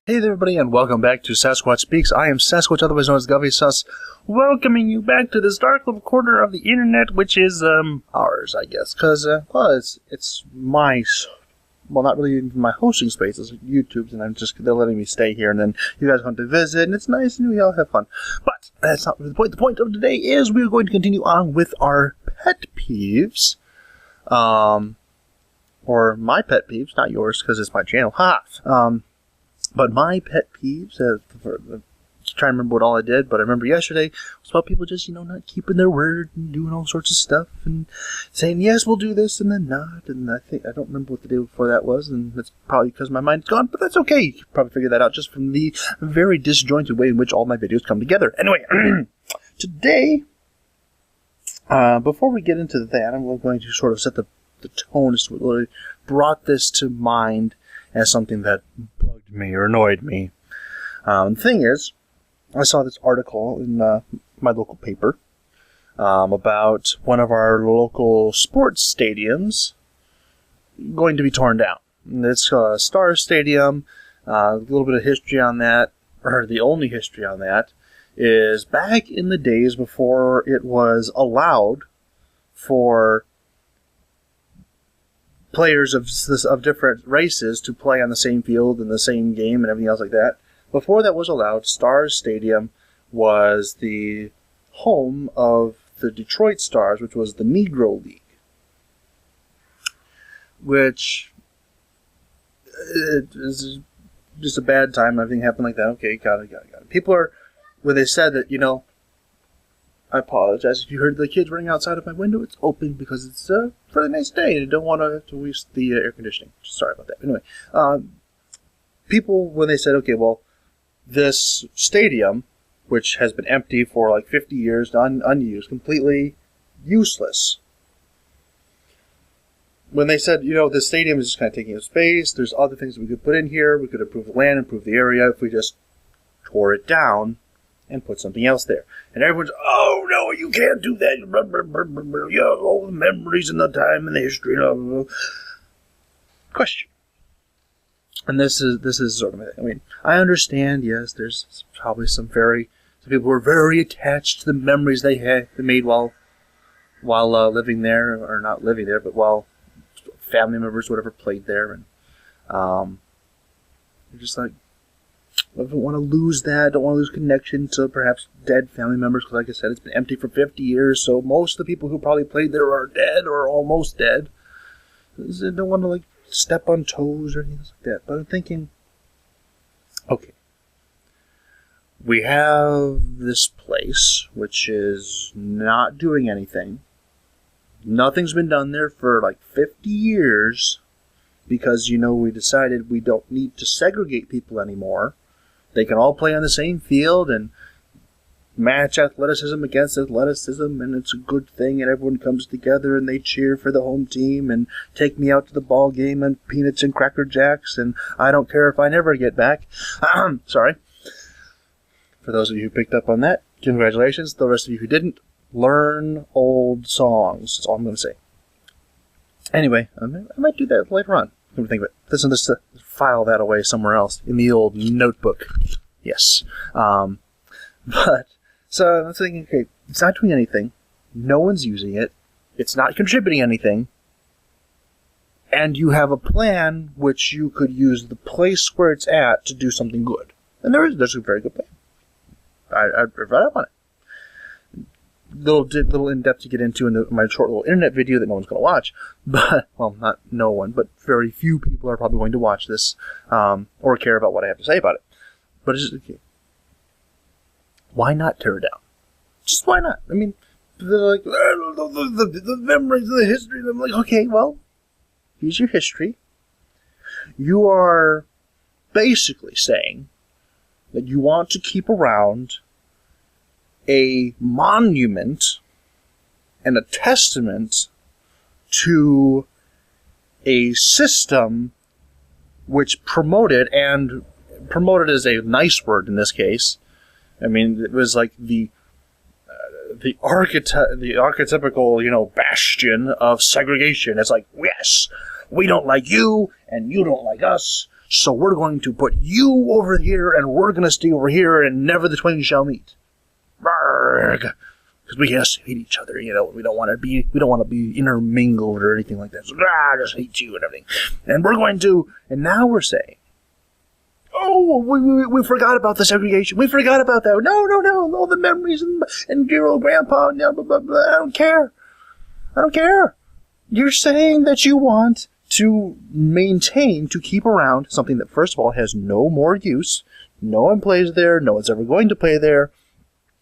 Hey there, everybody, and welcome back to Sasquatch Speaks. I am Sasquatch, otherwise known as Gavisas, welcoming you back to this dark little corner of the internet, which is, ours, I guess, because, it's my, well, not really even my hosting space, it's YouTube's, and they're letting me stay here, and then you guys want to visit, and it's nice, and we all have fun. But that's not the point. The point of today is we're going to continue on with our pet peeves, or my pet peeves, not yours, because it's my channel, But my pet peeves, trying to remember what all I did, but I remember yesterday was about people just, not keeping their word and doing all sorts of stuff and saying, yes, we'll do this, and then not. And I don't remember what the day before that was, and that's probably because my mind's gone, but that's okay. You can probably figure that out just from the very disjointed way in which all my videos come together. Anyway, today, before we get into that, I'm going to sort of set the tone as to what really brought this to mind as something that bugged me or annoyed me. The thing is, I saw this article in my local paper about one of our local sports stadiums going to be torn down. And it's Star Stadium. A little bit of history on that, or the only history on that, is back in the days before it was allowed for players of different races to play on the same field in the same game and everything else like that. Before that was allowed, Stars Stadium was the home of the Detroit Stars, which was the Negro League. Which is just a bad time. Everything happened like that. Okay, got it. People are, when they said that, I apologize if you heard the kids running outside of my window. It's open because it's a really nice day and I don't want to have to waste the air conditioning. Sorry about that. Anyway, people, when they said, okay, well, this stadium, which has been empty for like 50 years, unused, completely useless. When they said, this stadium is just kind of taking up space, there's other things that we could put in here, we could improve the land, improve the area if we just tore it down and put something else there. And everyone's, oh no, you can't do that. Blah, blah, blah, blah, blah. You have all the memories and the time and the history. Blah, blah, blah. Question. And this is sort of a thing. I mean, I understand, yes, there's probably some people who are very attached to the memories they made while living there, or not living there, but while family members, whatever, played there. And you're just like, I don't want to lose that. I don't want to lose connection to perhaps dead family members. Because like I said, it's been empty for 50 years. So most of the people who probably played there are dead or almost dead. I don't want to step on toes or anything like that. But I'm thinking, okay, we have this place which is not doing anything. Nothing's been done there for 50 years. Because, we decided we don't need to segregate people anymore. They can all play on the same field and match athleticism against athleticism, and it's a good thing, and everyone comes together and they cheer for the home team and take me out to the ball game and peanuts and Cracker Jacks, and I don't care if I never get back. Sorry. For those of you who picked up on that, congratulations. The rest of you who didn't, learn old songs. That's all I'm going to say. Anyway, I might do that later on. Let me think of it. Listen to this, file that away somewhere else in the old notebook. Yes. But, so I'm thinking, okay, it's not doing anything. No one's using it. It's not contributing anything. And you have a plan which you could use the place where it's at to do something good. And there's a very good plan. I've read up on it. Little in-depth to get into in my short little internet video that no one's going to watch. But, well, not no one, but very few people are probably going to watch this or care about what I have to say about it. But it's just, okay. Why not tear it down? Just why not? I mean, they're like, the memories of the history. And I'm like, okay, well, here's your history. You are basically saying that you want to keep around a monument and a testament to a system which promoted is a nice word in this case. I mean, it was like the archetypical, bastion of segregation. It's like, yes, we don't like you, and you don't like us, So we're going to put you over here, and we're going to stay over here, and never the twain shall meet. Because we just hate each other, we don't want to be intermingled or anything like that. So, I just hate you and everything. And we're going to, and now we're saying, oh, we forgot about the segregation. We forgot about that. No, all the memories and dear old grandpa. Blah, blah, blah. I don't care. You're saying that you want to keep around something that, first of all, has no more use. No one plays there. No one's ever going to play there.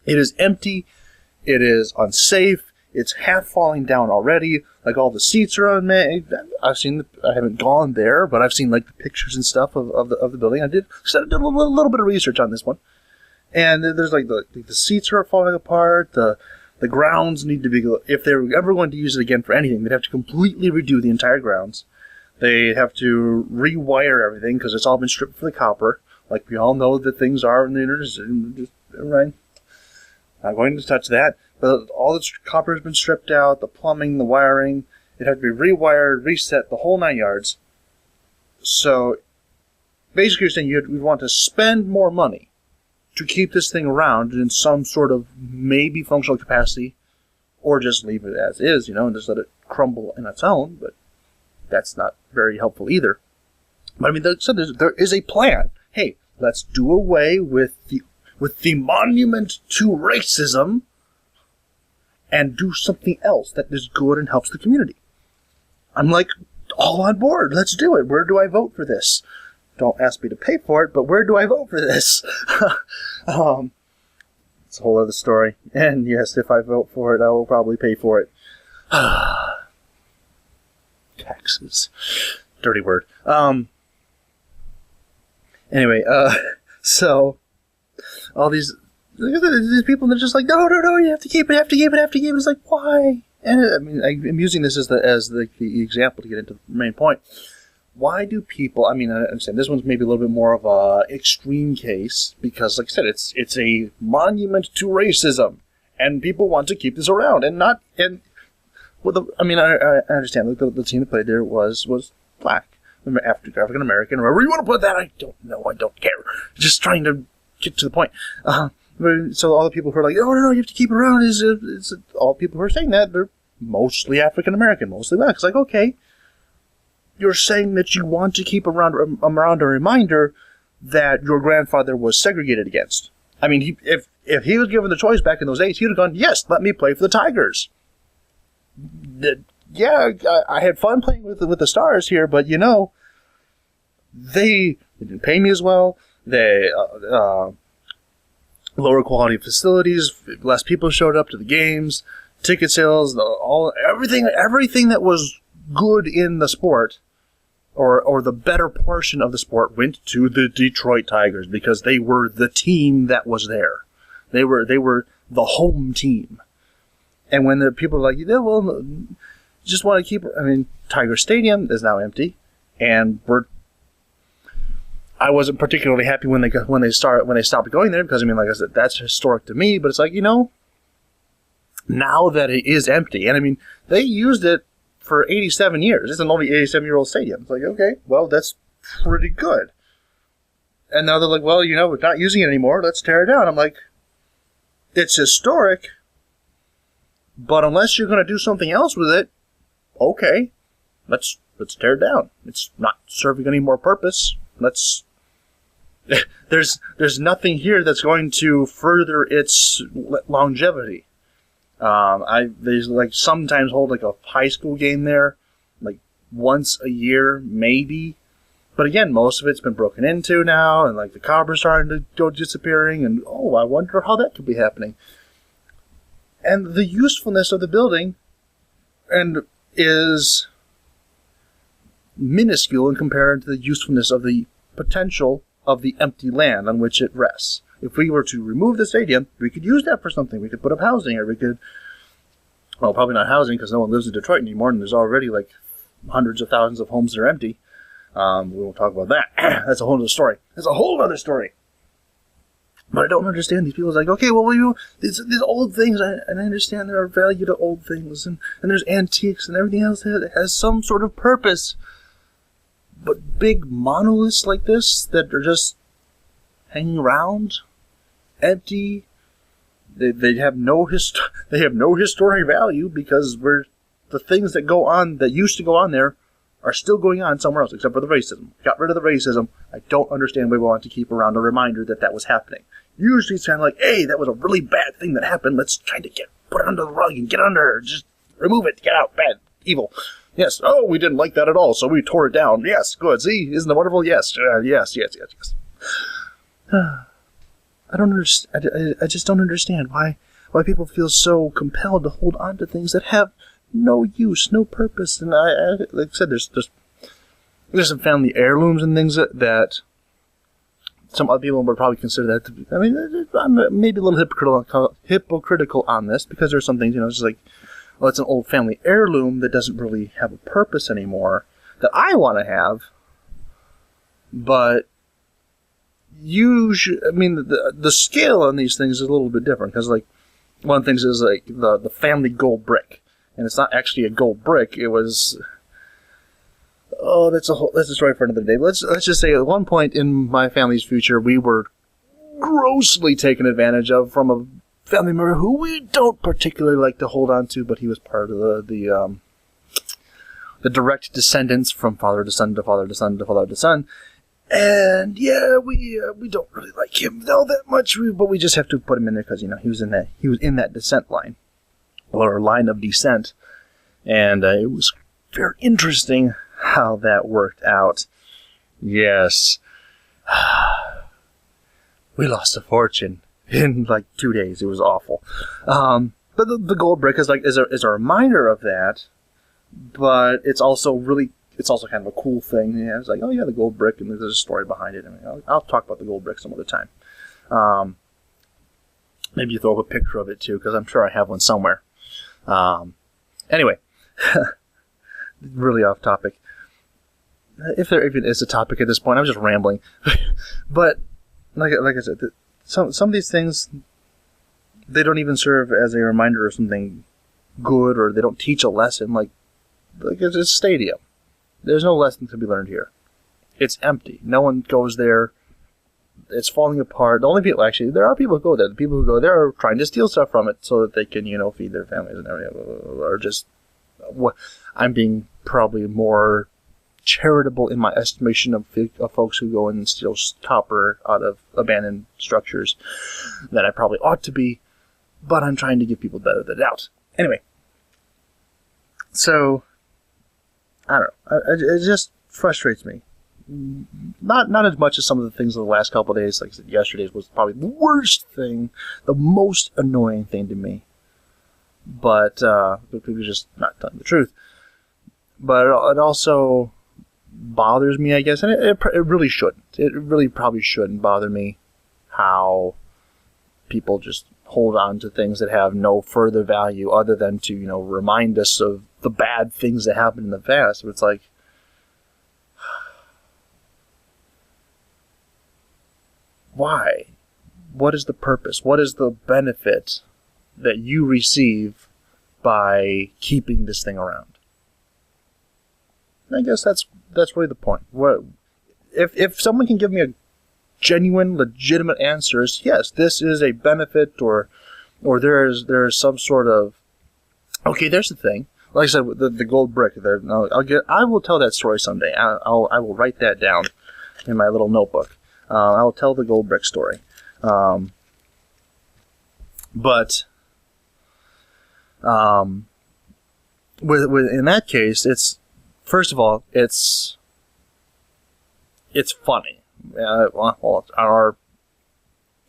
It is empty. It is unsafe. It's half falling down already. Like, all the seats are unmade. I haven't gone there, but I've seen, like, the pictures and stuff of the building. I did a little bit of research on this one. And there's, like, the seats are falling apart. The grounds need to be, if they're ever going to use it again for anything, they'd have to completely redo the entire grounds. They have to rewire everything because it's all been stripped for the copper. Like we all know that things are in the internet. Right? Not going to touch that. But all the copper has been stripped out, the plumbing, the wiring. It had to be rewired, reset, the whole 9 yards. So basically you're saying you'd want to spend more money to keep this thing around in some sort of maybe functional capacity, or just leave it as is, and just let it crumble in its own, but that's not very helpful either. But I mean, there is a plan. Hey, let's do away with the monument to racism and do something else that is good and helps the community. I'm like, all on board. Let's do it. Where do I vote for this? Don't ask me to pay for it, but where do I vote for this? It's a whole other story. And yes, if I vote for it, I will probably pay for it. Taxes. Dirty word. Anyway, so all these people, they're just like, no, you have to keep it. It's like, why? And I mean, I'm using this as the example to get into the main point. Why do people, I mean, I understand this one's maybe a little bit more of a extreme case, because like I said, it's a monument to racism, and people want to keep this around, I understand, the team that played there was black, African American, wherever you want to put that, I don't know, I don't care, just trying to get to the point. So all the people who are like, oh, no, you have to keep it around, is all people who are saying that, they're mostly African American, mostly black. It's like, okay, you're saying that you want to keep around a reminder that your grandfather was segregated against. I mean, if he was given the choice back in those days, he would have gone, yes, let me play for the Tigers. Yeah, I had fun playing with the Stars here, but, they didn't pay me as well. They lower quality facilities, less people showed up to the games, ticket sales, everything that was good in the sport, or the better portion of the sport, went to the Detroit Tigers because they were the team that was there. They were the home team. And when the people are like, just want to keep, Tiger Stadium is now empty, and I wasn't particularly happy when they stopped going there, because like I said, that's historic to me. But it's like, now that it is empty, and they used it for 87 years. It's an only 87-year-old stadium. It's like, okay, well, that's pretty good. And now they're like, well, we're not using it anymore. Let's tear it down. I'm like, it's historic, but unless you're going to do something else with it, okay, let's tear it down. It's not serving any more purpose. There's nothing here that's going to further its longevity. They sometimes hold a high school game there, once a year, maybe. But again, most of it's been broken into now, and the copper's starting to go disappearing, and I wonder how that could be happening. And the usefulness of the building is minuscule in comparison to the usefulness of the potential of the empty land on which it rests. If we were to remove the stadium, we could use that for something. We could put up housing, or we could, probably not housing because no one lives in Detroit anymore, and there's already hundreds of thousands of homes that are empty. We won't talk about that. That's a whole other story. But I don't understand these people. It's like, okay, well, these old things, and I understand there are value to old things, and there's antiques and everything else that has some sort of purpose. But big monoliths like this that are just hanging around, empty, they have no historic value because the things that go on that used to go on there are still going on somewhere else, except for the racism. Got rid of the racism. I don't understand why we want to keep around a reminder that was happening. Usually it's kind of like, hey, that was a really bad thing that happened. Let's try to put it under the rug and get under. Just remove it. Get out. Bad. Evil. Yes. Oh, we didn't like that at all, so we tore it down. Yes. Good. See? Isn't it wonderful? Yes. Yes. I don't understand. I just don't understand why people feel so compelled to hold on to things that have no use, no purpose. And I like I said, there's some family heirlooms and things that some other people would probably consider that to be. I mean, I'm maybe a little hypocritical on this because there's some things, it's just like, well, it's an old family heirloom that doesn't really have a purpose anymore that I want to have, but the scale on these things is a little bit different because, like, one of the things is like the family gold brick, and it's not actually a gold brick. It was. Oh, that's a story for another day. Let's just say at one point in my family's future, we were grossly taken advantage of from a family member who we don't particularly like to hold on to, but he was part of the direct descendants from father to son to father to son to father to son. And yeah, we don't really like him though that much, but we just have to put him in there because he was in that descent line, or line of descent, and it was very interesting how that worked out. Yes, we lost a fortune in like 2 days. It was awful, but the gold brick is a reminder of that, but it's also kind of a cool thing. Yeah, it's like, oh yeah, the gold brick, and there's a story behind it. I mean, I'll talk about the gold brick some other time. Maybe you throw up a picture of it too, because I'm sure I have one somewhere. Anyway, really off topic. If there even is a topic at this point, I'm just rambling. But like I said, some of these things, they don't even serve as a reminder of something good, or they don't teach a lesson. Like it's a stadium. There's no lesson to be learned here. It's empty. No one goes there. It's falling apart. The only people, actually, there are people who go there. The people who go there are trying to steal stuff from it so that they can, feed their families and everything. Or just, I'm being probably more charitable in my estimation of folks who go and steal copper out of abandoned structures than I probably ought to be. But I'm trying to give people better the doubt. Anyway. So, I don't know. It just frustrates me. Not as much as some of the things of the last couple of days. Like I said, yesterday's was probably the worst thing, the most annoying thing to me. But people are just not telling the truth. But it also bothers me, I guess, and it really shouldn't. It really probably shouldn't bother me how people just hold on to things that have no further value other than to, remind us of the bad things that happened in the past. But it's like, why? What is the purpose? What is the benefit that you receive by keeping this thing around? I guess that's really the point. If someone can give me a genuine, legitimate answer, is yes, this is a benefit, or there is some sort of, okay, there's the thing. Like I said, the gold brick. I will tell that story someday. I will write that down in my little notebook. I will tell the gold brick story. But in that case, it's, first of all, it's funny.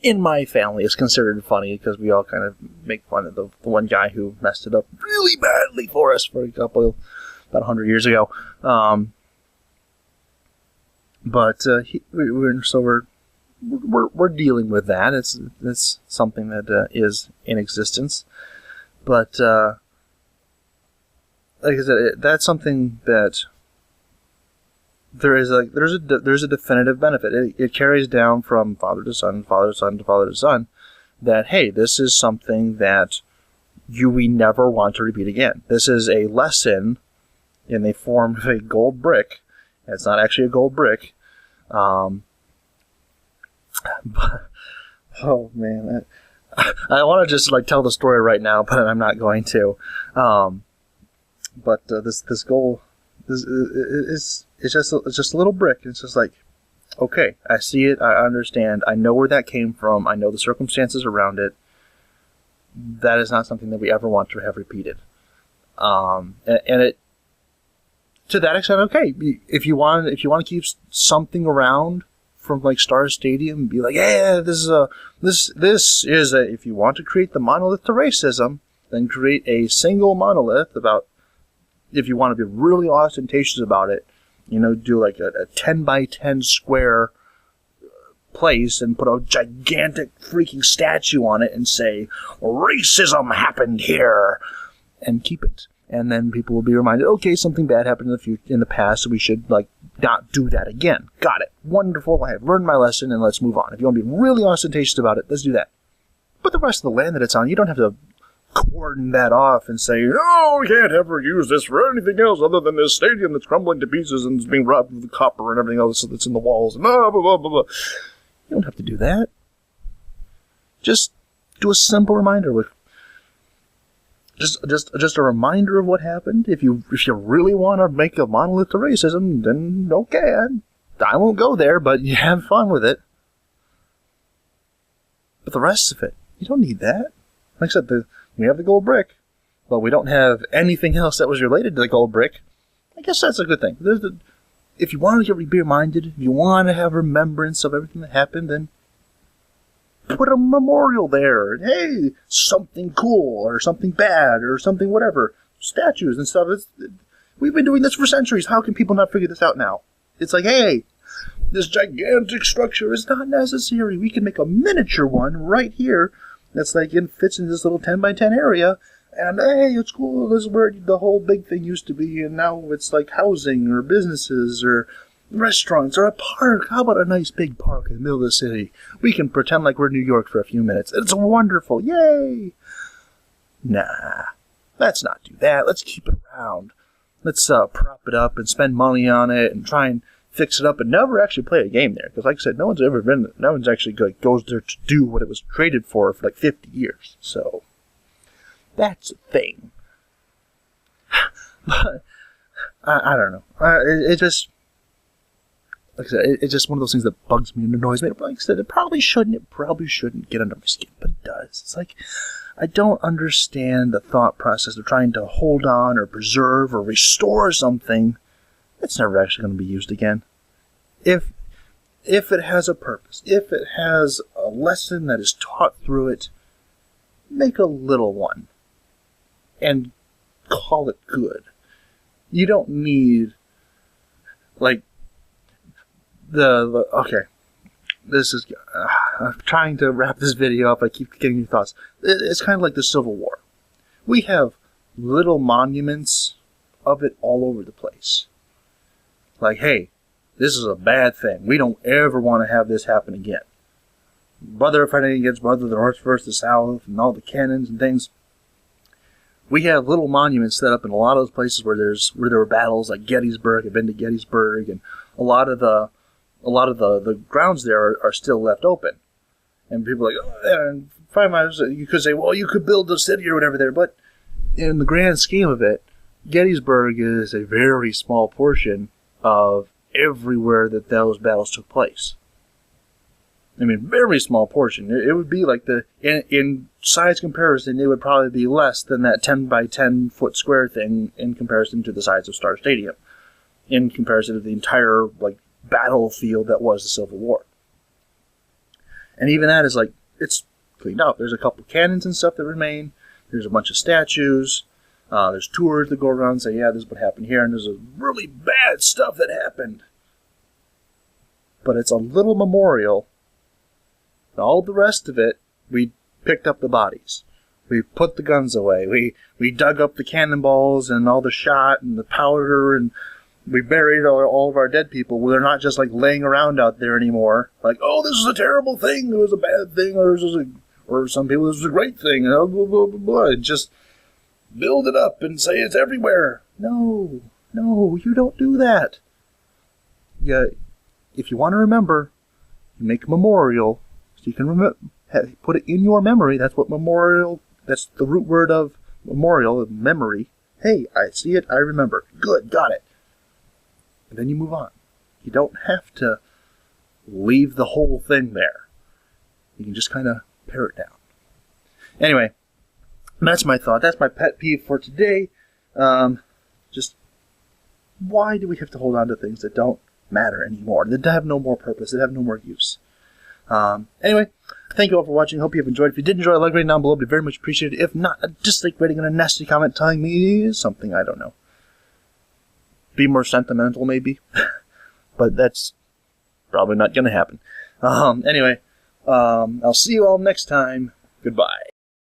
In my family, it's considered funny because we all kind of make fun of the one guy who messed it up really badly for us for about 100 years ago. But we're dealing with that. It's something that is in existence. But like I said, that's something that there's a definitive benefit. It carries down from father to son, father to son to father to son. That, hey, this is something that we never want to repeat again. This is a lesson in the form of a gold brick. It's not actually a gold brick. But, oh man, I want to just like tell the story right now, but I'm not going to. But this gold is just a little brick. It's just like, okay, I see it, I understand, I know where that came from, I know the circumstances around it. That is not something that we ever want to have repeated. And it, to that extent, okay. If you want to keep something around from like Star Stadium, be like, yeah, this is a. If you want to create the monolith to racism, then create a single monolith about. If you want to be really ostentatious about it, do like a 10 by 10 square place and put a gigantic freaking statue on it and say, racism happened here, and keep it. And then people will be reminded, okay, something bad happened in the past, so we should like not do that again. Got it. Wonderful. I have learned my lesson, and let's move on. If you want to be really ostentatious about it, let's do that. But the rest of the land that it's on, you don't have to cordon that off and say, no, we can't ever use this for anything else other than this stadium that's crumbling to pieces and is being robbed of the copper and everything else that's in the walls. And blah, blah, blah, blah, blah. You don't have to do that. Just do a simple reminder with just a reminder of what happened. If you really want to make a monolith to racism, then okay, I won't go there, but you have fun with it. But the rest of it, you don't need that. Like I said, we have the gold brick, but we don't have anything else that was related to the gold brick. I guess that's a good thing. If you want to be reminded, if you want to have remembrance of everything that happened, then put a memorial there. Hey, something cool, or something bad, or something whatever. Statues and stuff. We've been doing this for centuries. How can people not figure this out now? It's like, hey, this gigantic structure is not necessary. We can make a miniature one right here that's like fits in this little 10 by 10 area. And hey, it's cool. This is where the whole big thing used to be, and now it's like housing or businesses or restaurants or a park. How about a nice big park in the middle of the city? We can pretend like we're in New York for a few minutes. It's wonderful. Yay! Nah, let's not do that. Let's keep it around. Let's prop it up and spend money on it and try and fix it up and never actually play a game there. Because like I said, no one's actually goes there to do what it was created for like 50 years. So that's a thing. But I don't know. It just, like I said, it's just one of those things that bugs me and annoys me. Like I said, it probably shouldn't get under my skin, but it does. It's like, I don't understand the thought process of trying to hold on or preserve or restore something that's never actually going to be used again. If it has a purpose, if it has a lesson that is taught through it, make a little one and call it good. You don't need, like, okay. This is, I'm trying to wrap this video up. I keep getting your thoughts. It's kind of like the Civil War. We have little monuments of it all over the place. Like, hey, this is a bad thing. We don't ever want to have this happen again. Brother fighting against brother, the North versus the South, and all the cannons and things. We have little monuments set up in a lot of those places where there were battles, like Gettysburg. I've been to Gettysburg, and a lot of the grounds there are still left open. And people are like, oh, and 5 miles, you could say, well, you could build a city or whatever there, but in the grand scheme of it, Gettysburg is a very small portion of everywhere that those battles took place. I mean, very small portion. It would be like in size comparison, it would probably be less than that 10 by 10 foot square thing in comparison to the size of Star Stadium, in comparison to the entire like battlefield that was the Civil War. And even that is like, it's cleaned up. There's a couple cannons and stuff that remain. There's a bunch of statues. There's tours that go around and say, yeah, this is what happened here, and there's a really bad stuff that happened. But it's a little memorial. All the rest of it, we picked up the bodies. We put the guns away. We dug up the cannonballs and all the shot and the powder, and we buried all of our dead people. They're not just like laying around out there anymore. Like, oh, this is a terrible thing. It was a bad thing, or some people, this was a great thing. And blah, blah, blah, blah. And just build it up and say it's everywhere. No, you don't do that. if you want to remember, you make a memorial so you can put it in your memory. That's what memorial. That's the root word of memorial, memory. Hey, I see it. I remember. Good, got it. And then you move on. You don't have to leave the whole thing there. You can just kind of pare it down. Anyway, that's my thought. That's my pet peeve for today. Just why do we have to hold on to things that don't matter anymore, that have no more purpose, that have no more use? Anyway, thank you all for watching. Hope you have enjoyed. If you did enjoy, a like rating down below would be very much appreciated. If not, a dislike rating and a nasty comment telling me something I don't know. Be more sentimental, maybe. But that's probably not going to happen. Anyway, I'll see you all next time. Goodbye.